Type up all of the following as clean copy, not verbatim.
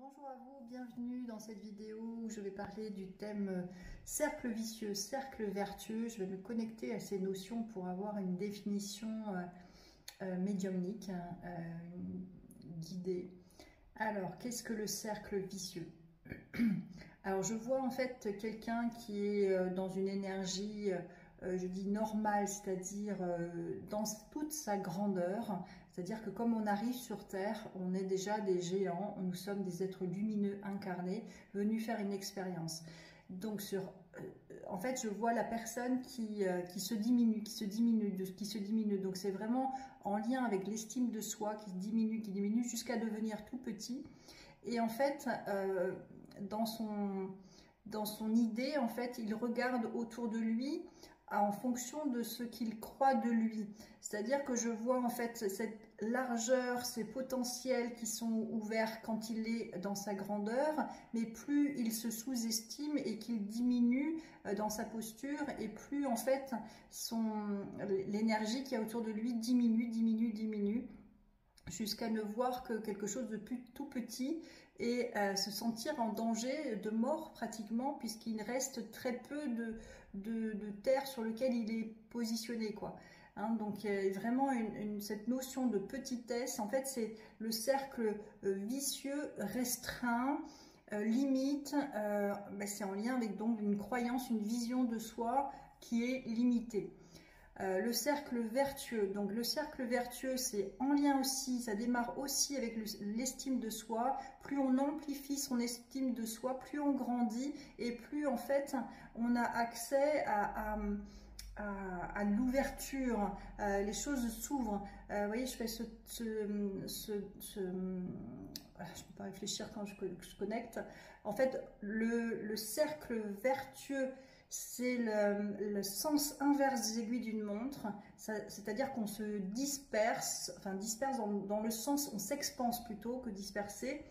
Bonjour à vous, bienvenue dans cette vidéo où je vais parler du thème cercle vicieux, cercle vertueux. Je vais me connecter à ces notions pour avoir une définition médiumnique, guidée. Alors, qu'est-ce que le cercle vicieux? Alors, je vois en fait quelqu'un qui est dans une énergie, je dis normale, c'est-à-dire dans toute sa grandeur. C'est-à-dire que comme on arrive sur Terre, on est déjà des géants, nous sommes des êtres lumineux incarnés, venus faire une expérience. Donc, en fait, je vois la personne qui se diminue, qui se diminue. Donc, c'est vraiment en lien avec l'estime de soi qui diminue jusqu'à devenir tout petit. Et en fait, dans son idée, en fait, il regarde autour de lui en fonction de ce qu'il croit de lui. C'est-à-dire que je vois en fait cette largeur, ces potentiels qui sont ouverts quand il est dans sa grandeur, mais plus il se sous-estime et qu'il diminue dans sa posture, et plus en fait l'énergie qui est autour de lui diminue, jusqu'à ne voir que quelque chose de tout petit et se sentir en danger de mort pratiquement, puisqu'il reste très peu de terre sur lequel il est positionné, quoi. Hein, donc il y a vraiment cette notion de petitesse. En fait, c'est le cercle vicieux, restreint, limite. C'est en lien avec donc une croyance, une vision de soi qui est limitée. Le cercle vertueux, donc le cercle vertueux, c'est en lien aussi, ça démarre aussi avec l'estime de soi. Plus on amplifie son estime de soi, plus on grandit et plus en fait on a accès à l'ouverture, les choses s'ouvrent. Vous voyez, je fais je peux pas réfléchir quand je connecte. En fait, le cercle vertueux, c'est le sens inverse des aiguilles d'une montre, c'est-à-dire qu'on se disperse, enfin disperse dans le sens, on s'expanse plutôt que disperser.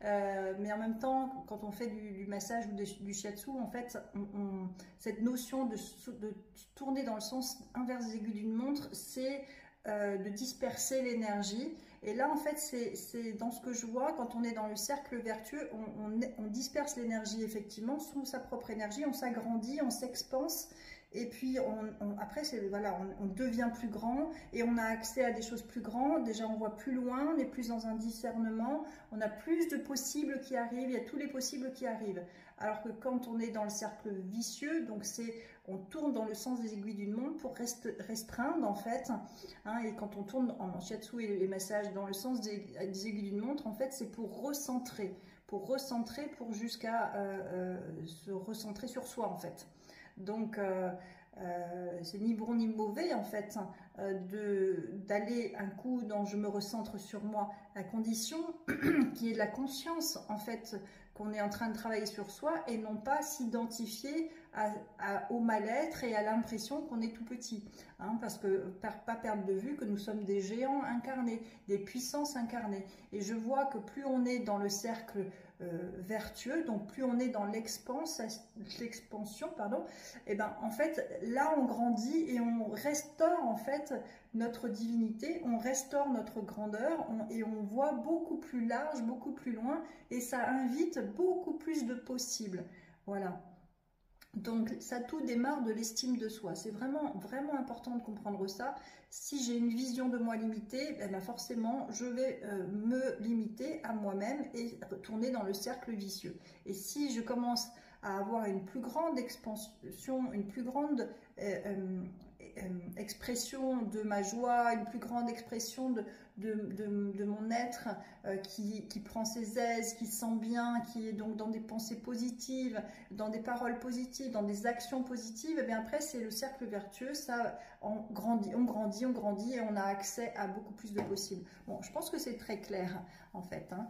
Mais en même temps, quand on fait du massage ou du shiatsu, en fait, cette notion de tourner dans le sens inverse des aiguilles d'une montre, c'est de disperser l'énergie. Et là, en fait, c'est dans ce que je vois, quand on est dans le cercle vertueux, on disperse l'énergie, effectivement, sous sa propre énergie, on s'agrandit, on s'expanse. Et puis après, voilà, on devient plus grand et on a accès à des choses plus grandes. Déjà, on voit plus loin, on est plus dans un discernement, on a plus de possibles qui arrivent, il y a tous les possibles qui arrivent. Alors que quand on est dans le cercle vicieux, donc on tourne dans le sens des aiguilles d'une montre pour restreindre en fait. Hein, et quand on tourne en shiatsu et les massages dans le sens des aiguilles d'une montre, en fait, c'est pour recentrer, pour jusqu'à se recentrer sur soi en fait. Donc, c'est ni bon ni mauvais en fait d'aller un coup dans je me recentre sur moi, à condition qu'il y ait de la conscience en fait qu'on est en train de travailler sur soi et non pas s'identifier au mal-être et à l'impression qu'on est tout petit, hein, parce que pas perdre de vue que nous sommes des géants incarnés, des puissances incarnées. Et je vois que plus on est dans le cercle vertueux, donc plus on est dans l'expansion, pardon, et ben en fait là on grandit et on restaure en fait notre divinité, on restaure notre grandeur et on voit beaucoup plus large, beaucoup plus loin, et ça invite beaucoup plus de possibles. Voilà. Donc ça tout démarre de l'estime de soi. C'est vraiment important de comprendre ça. Si j'ai une vision de moi limitée, ben forcément je vais me limiter à moi-même et tourner dans le cercle vicieux. Et si je commence à avoir une plus grande expansion, une plus grande expression de ma joie, une plus grande expression de mon être qui prend ses aises, qui se sent bien, qui est donc dans des pensées positives, dans des paroles positives, dans des actions positives, et bien après c'est le cercle vertueux, ça on grandit et on a accès à beaucoup plus de possibles. Bon, je pense que c'est très clair en fait, hein.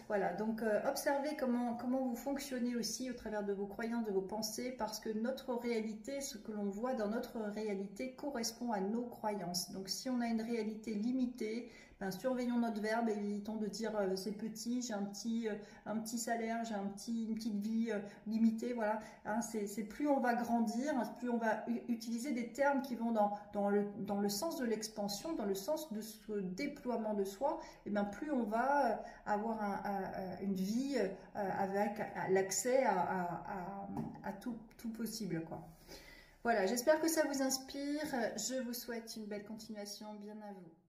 Voilà, donc observez comment vous fonctionnez aussi au travers de vos croyances, de vos pensées, parce que notre réalité, ce que l'on voit dans notre réalité correspond à nos croyances. Donc si on a une réalité limitée, Enfin, surveillons notre verbe, évitons de dire c'est petit, j'ai un petit salaire, j'ai une petite vie limitée, voilà. Hein, c'est plus on va grandir, plus on va utiliser des termes qui vont dans le sens de l'expansion, dans le sens de ce déploiement de soi, et bien plus on va avoir une vie avec l'accès à tout possible, quoi. Voilà, j'espère que ça vous inspire. Je vous souhaite une belle continuation. Bien à vous.